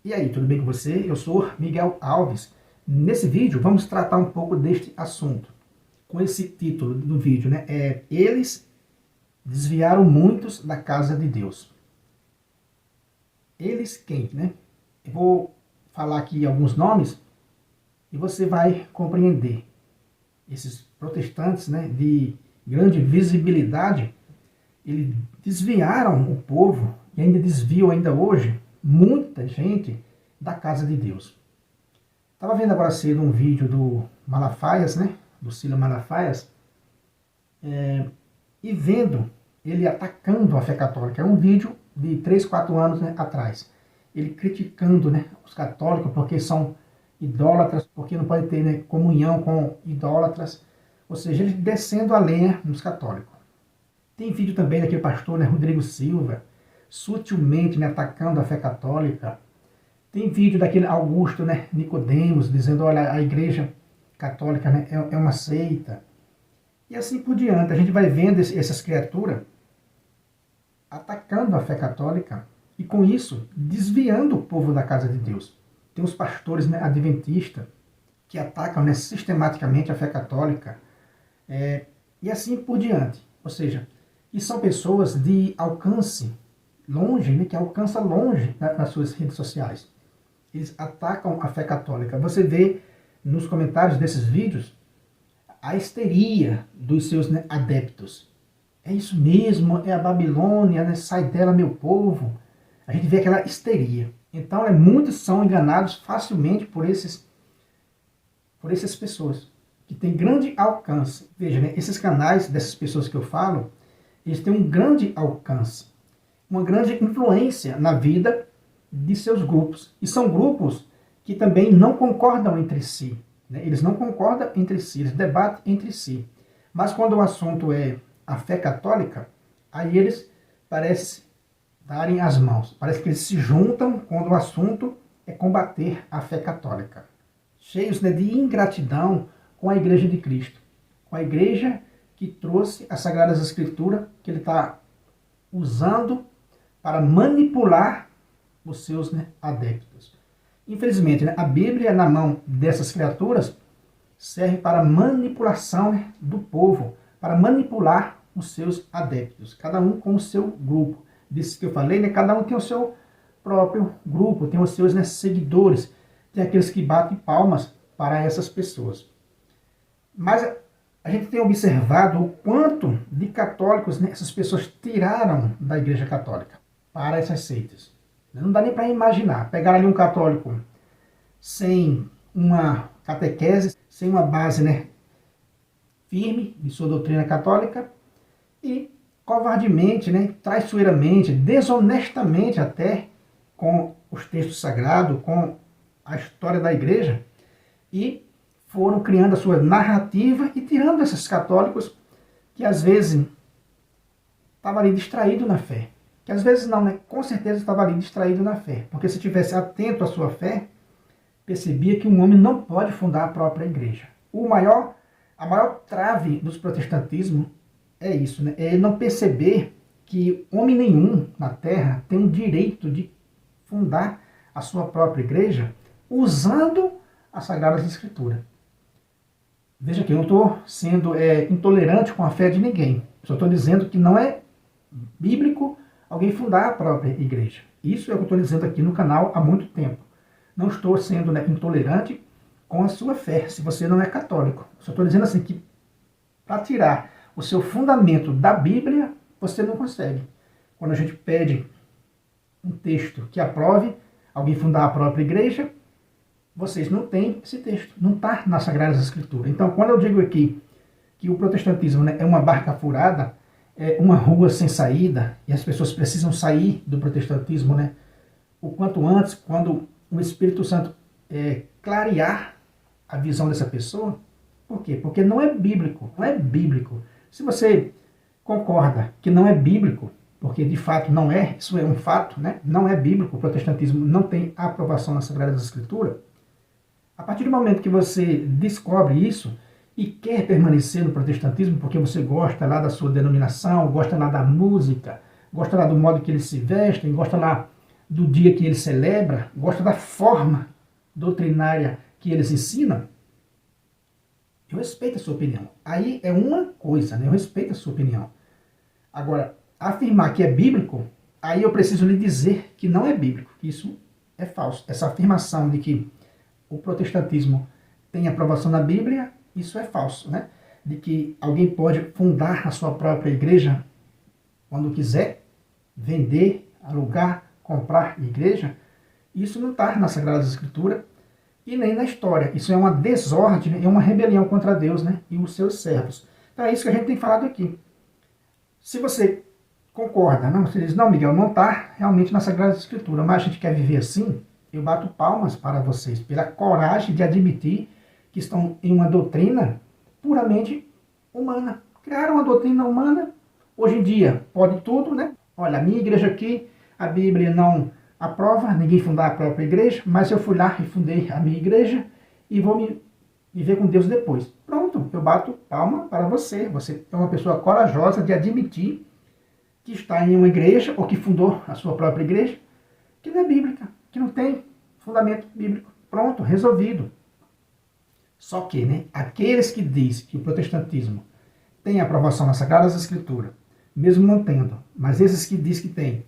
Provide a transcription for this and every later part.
E aí, tudo bem com você? Eu sou Miguel Alves. Nesse vídeo vamos tratar um pouco deste assunto. Com esse título do vídeo, né? Eles desviaram muitos da casa de Deus. Eles quem, né? Eu vou falar aqui alguns nomes e você vai compreender. Esses protestantes, né, de grande visibilidade, eles desviaram o povo e ainda desviam ainda hoje muita gente da casa de Deus. Estava vendo agora cedo um vídeo do Malafaias, né? Do Ciro Malafaias, e vendo ele atacando a fé católica. É um vídeo de 3, 4 anos, né, atrás. Ele criticando, né, os católicos porque são idólatras, porque não pode ter, né, comunhão com idólatras. Ou seja, ele descendo a lenha nos católicos. Tem vídeo também daquele pastor, né, Rodrigo Silva, sutilmente, né, atacando a fé católica. Tem vídeo daquele Augusto, né, Nicodemos, dizendo, olha, a igreja católica, né, é uma seita. E assim por diante. A gente vai vendo essas criaturas atacando a fé católica e com isso desviando o povo da casa de Deus. Tem os pastores, né, adventistas que atacam, né, sistematicamente a fé católica, e assim por diante. Ou seja, e são pessoas de alcance longe, né, que alcançam longe nas suas redes sociais. Eles atacam a fé católica. Você vê nos comentários desses vídeos a histeria dos seus, né, adeptos. É isso mesmo, é a Babilônia, né, sai dela meu povo. A gente vê aquela histeria. Então, muitos são enganados facilmente por essas pessoas que têm grande alcance. Veja, né, esses canais dessas pessoas que eu falo, eles têm um grande alcance, uma grande influência na vida de seus grupos. E são grupos que também não concordam entre si. Né? Eles não concordam entre si, eles debatem entre si. Mas quando o assunto é a fé católica, aí eles parecem darem as mãos. Parece que eles se juntam quando o assunto é combater a fé católica. Cheios, né, de ingratidão com a Igreja de Cristo. Com a Igreja que trouxe as Sagradas Escrituras, que ele está usando para manipular os seus, né, adeptos. Infelizmente, né, a Bíblia na mão dessas criaturas serve para manipulação, né, do povo, para manipular os seus adeptos, cada um com o seu grupo. Disso que eu falei, né, cada um tem o seu próprio grupo, tem os seus, né, seguidores, tem aqueles que batem palmas para essas pessoas. Mas a gente tem observado o quanto de católicos, né, essas pessoas tiraram da Igreja Católica para essas seitas. Não dá nem para imaginar. Pegar ali um católico sem uma catequese, sem uma base, né, firme de sua doutrina católica e covardemente, né, traiçoeiramente, desonestamente até com os textos sagrados, com a história da igreja, e foram criando a sua narrativa e tirando esses católicos que às vezes estavam ali distraídos na fé. Que às vezes não, né? Com certeza estava ali distraído na fé. Porque se estivesse atento à sua fé, percebia que um homem não pode fundar a própria igreja. A maior trave dos protestantismos é isso, né? É não perceber que homem nenhum na terra tem o direito de fundar a sua própria igreja usando as Sagradas Escrituras. Veja que eu não estou sendo intolerante com a fé de ninguém. Só estou dizendo que não é bíblico alguém fundar a própria igreja. Isso é o que eu estou dizendo aqui no canal há muito tempo. Não estou sendo, né, intolerante com a sua fé, se você não é católico. Só estou dizendo assim que para tirar o seu fundamento da Bíblia, você não consegue. Quando a gente pede um texto que aprove alguém fundar a própria igreja, vocês não têm esse texto, não está nas Sagradas Escrituras. Então, quando eu digo aqui que o protestantismo, né, é uma barca furada, é uma rua sem saída, e as pessoas precisam sair do protestantismo, né, o quanto antes, quando o Espírito Santo clarear a visão dessa pessoa. Por quê? Porque não é bíblico, não é bíblico. Se você concorda que não é bíblico, porque de fato não é, isso é um fato, né? Não é bíblico, o protestantismo não tem aprovação nas Sagradas Escrituras. A partir do momento que você descobre isso e quer permanecer no protestantismo porque você gosta lá da sua denominação, gosta lá da música, gosta lá do modo que eles se vestem, gosta lá do dia que ele celebra, gosta da forma doutrinária que eles ensinam, eu respeito a sua opinião. Aí é uma coisa, né? Eu respeito a sua opinião. Agora, afirmar que é bíblico, aí eu preciso lhe dizer que não é bíblico, que isso é falso. Essa afirmação de que o protestantismo tem aprovação na Bíblia, isso é falso, né? De que alguém pode fundar a sua própria igreja quando quiser, vender, alugar, comprar igreja, isso não está na Sagrada Escritura e nem na história. Isso é uma desordem, é uma rebelião contra Deus, né? E os seus servos. Então é isso que a gente tem falado aqui. Se você concorda, não, você diz, não, Miguel, não está realmente na Sagrada Escritura, mas a gente quer viver assim, eu bato palmas para vocês pela coragem de admitir que estão em uma doutrina puramente humana. Criaram uma doutrina humana, hoje em dia pode tudo, né? Olha, a minha igreja aqui, a Bíblia não aprova ninguém fundar a própria igreja, mas eu fui lá e fundei a minha igreja e vou me viver com Deus depois. Pronto, eu bato palma para você. Você é uma pessoa corajosa de admitir que está em uma igreja ou que fundou a sua própria igreja que não é bíblica, que não tem fundamento bíblico. Pronto, resolvido. Só que, né, aqueles que dizem que o protestantismo tem aprovação nas Sagradas Escrituras, mesmo não tendo, mas esses que dizem que tem,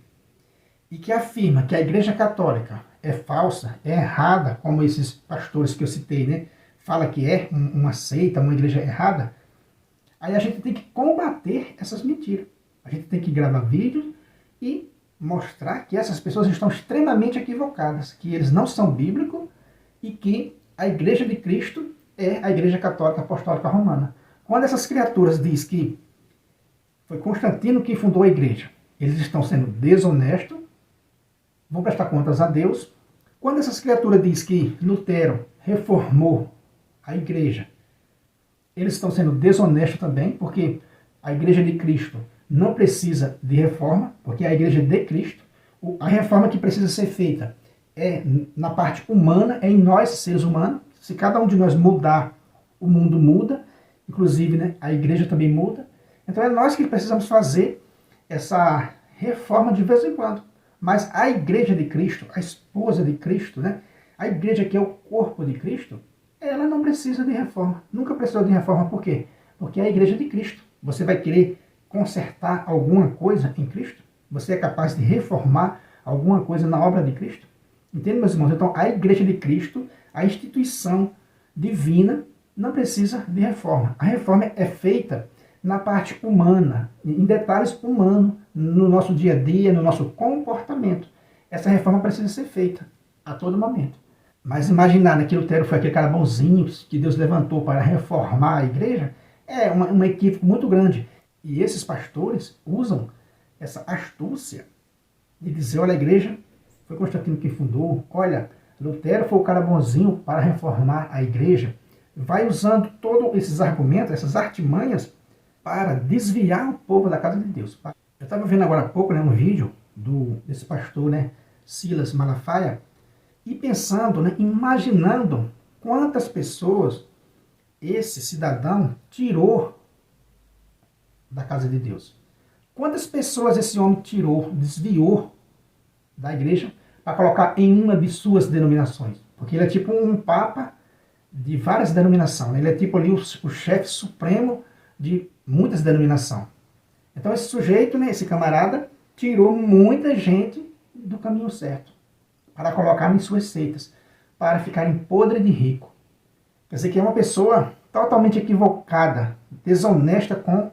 e que afirma que a Igreja Católica é falsa, é errada, como esses pastores que eu citei, né, fala que é uma seita, uma igreja errada, aí a gente tem que combater essas mentiras. A gente tem que gravar vídeos e mostrar que essas pessoas estão extremamente equivocadas, que eles não são bíblicos e que a Igreja de Cristo é a Igreja Católica Apostólica Romana. Quando essas criaturas dizem que foi Constantino quem fundou a igreja, eles estão sendo desonestos, vão prestar contas a Deus. Quando essas criaturas dizem que Lutero reformou a igreja, eles estão sendo desonestos também, porque a Igreja de Cristo não precisa de reforma, porque é a Igreja de Cristo. A reforma que precisa ser feita é na parte humana, é em nós, seres humanos. Se cada um de nós mudar, o mundo muda, inclusive, né, a igreja também muda. Então é nós que precisamos fazer essa reforma de vez em quando. Mas a Igreja de Cristo, a esposa de Cristo, né, a igreja que é o corpo de Cristo, ela não precisa de reforma. Nunca precisou de reforma. Por quê? Porque é a Igreja de Cristo. Você vai querer consertar alguma coisa em Cristo? Você é capaz de reformar alguma coisa na obra de Cristo? Entende, meus irmãos? Então, a Igreja de Cristo, a instituição divina, não precisa de reforma. A reforma é feita na parte humana, em detalhes humanos, no nosso dia a dia, no nosso comportamento. Essa reforma precisa ser feita a todo momento. Mas imaginar, né, que Lutero foi aquele cara bonzinho que Deus levantou para reformar a igreja, é um equívoco muito grande. E esses pastores usam essa astúcia de dizer, olha, a igreja foi Constantino que fundou, olha, Lutero foi o cara bonzinho para reformar a igreja. Vai usando todos esses argumentos, essas artimanhas, para desviar o povo da casa de Deus. Eu estava vendo agora há pouco, né, um vídeo desse pastor, né, Silas Malafaia, e pensando, né, imaginando quantas pessoas esse cidadão tirou da casa de Deus. Quantas pessoas esse homem tirou, desviou da igreja para colocar em uma de suas denominações. Porque ele é tipo um papa de várias denominações. Ele é tipo ali o chefe supremo de muitas denominações. Então esse sujeito, né, esse camarada, tirou muita gente do caminho certo para colocar em suas seitas, para ficarem podre de rico. Quer dizer que é uma pessoa totalmente equivocada, desonesta com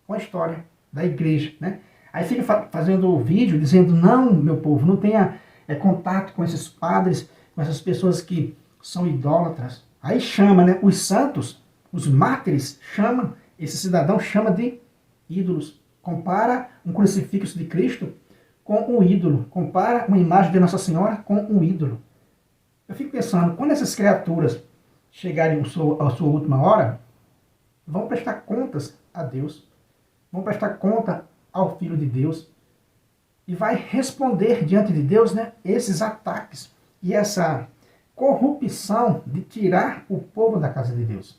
a história da igreja, né? Aí fica fazendo vídeo dizendo, não, meu povo, não tenha contato com esses padres, com essas pessoas que são idólatras. Aí chama, né, os santos, os mártires, chamam, esse cidadão chama de ídolos. Compara um crucifixo de Cristo com um ídolo. Compara uma imagem de Nossa Senhora com um ídolo. Eu fico pensando, quando essas criaturas chegarem à sua última hora, vão prestar contas a Deus, vão prestar conta ao Filho de Deus, e vai responder diante de Deus, né, esses ataques e essa corrupção de tirar o povo da casa de Deus.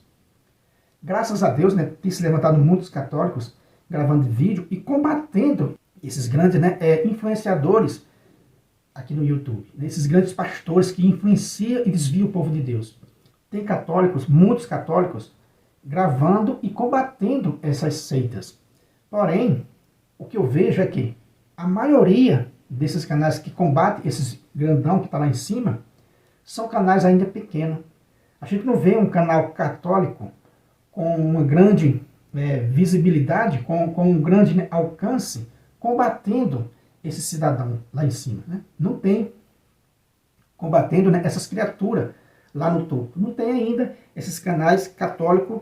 Graças a Deus, né, tem se levantado muitos católicos gravando vídeo e combatendo esses grandes, né, influenciadores aqui no YouTube, né? Esses grandes pastores que influenciam e desviam o povo de Deus. Tem católicos, muitos católicos, gravando e combatendo essas seitas. Porém, o que eu vejo é que a maioria desses canais que combatem esses grandão que está lá em cima, são canais ainda pequenos. A gente não vê um canal católico com uma grande visibilidade, com um grande alcance, combatendo esse cidadão lá em cima. Né? Não tem combatendo essas criaturas lá no topo. Não tem ainda esses canais católicos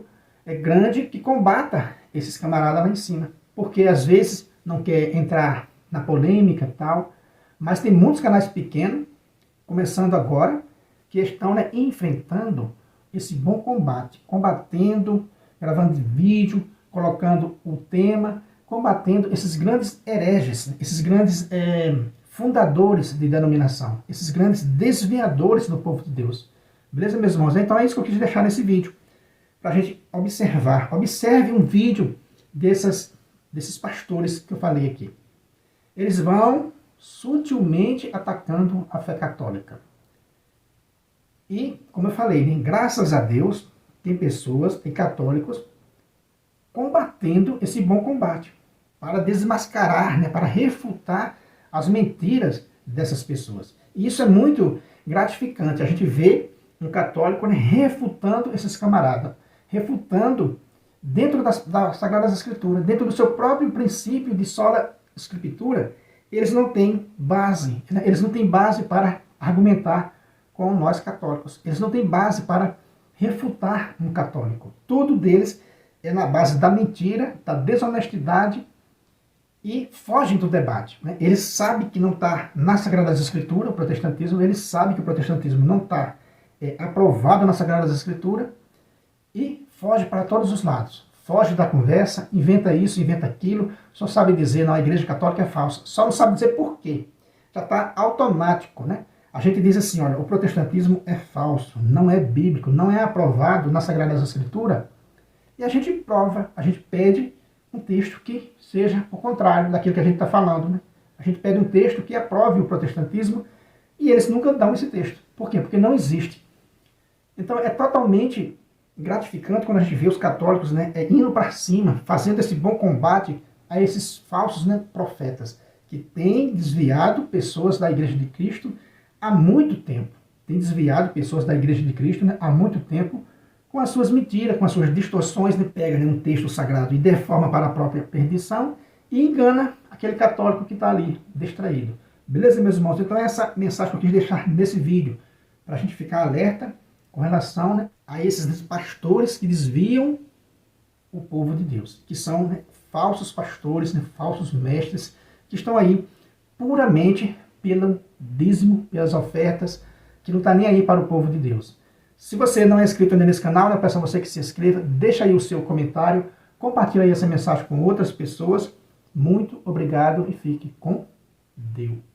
grandes que combata esses camaradas lá em cima. Porque às vezes não quer entrar na polêmica e tal, mas tem muitos canais pequenos, começando agora, que estão enfrentando esse bom combate, combatendo, gravando vídeo, colocando o tema, combatendo esses grandes hereges, esses grandes fundadores de denominação, esses grandes desviadores do povo de Deus. Beleza, meus irmãos? Então é isso que eu quis deixar nesse vídeo, para a gente observar. Observe um vídeo desses pastores que eu falei aqui. Eles vão sutilmente atacando a fé católica. E, como eu falei, graças a Deus, tem pessoas, tem católicos, combatendo esse bom combate, para desmascarar, para refutar as mentiras dessas pessoas. E isso é muito gratificante, a gente vê um católico refutando esses camaradas, refutando dentro das Sagradas Escrituras, dentro do seu próprio princípio de sola Escritura, eles não têm base, eles não têm base para argumentar com nós católicos, eles não têm base para refutar um católico. Tudo deles é na base da mentira, da desonestidade e fogem do debate. Eles sabem que não está nas Sagradas Escrituras, o protestantismo, eles sabem que o protestantismo não está aprovado nas Sagradas Escrituras e foge para todos os lados. Foge da conversa, inventa isso, inventa aquilo, só sabe dizer, não, a Igreja Católica é falsa. Só não sabe dizer por quê. Já está automático, né? A gente diz assim, olha, o protestantismo é falso, não é bíblico, não é aprovado nas Sagradas Escrituras. E a gente prova, a gente pede um texto que seja o contrário daquilo que a gente está falando, né? A gente pede um texto que aprove o protestantismo e eles nunca dão esse texto. Por quê? Porque não existe. Então é totalmente gratificante quando a gente vê os católicos indo para cima, fazendo esse bom combate a esses falsos profetas, que têm desviado pessoas da Igreja de Cristo há muito tempo. Tem desviado pessoas da Igreja de Cristo há muito tempo com as suas mentiras, com as suas distorções, pega um texto sagrado e deforma para a própria perdição e engana aquele católico que está ali, distraído. Beleza, meus irmãos? Então essa mensagem que eu quis deixar nesse vídeo, para a gente ficar alerta com relação a esses pastores que desviam o povo de Deus, que são falsos pastores, falsos mestres, que estão aí puramente pelo dízimo, pelas ofertas, que não está nem aí para o povo de Deus. Se você não é inscrito nesse canal, eu peço a você que se inscreva, deixa aí o seu comentário, compartilha aí essa mensagem com outras pessoas. Muito obrigado e fique com Deus.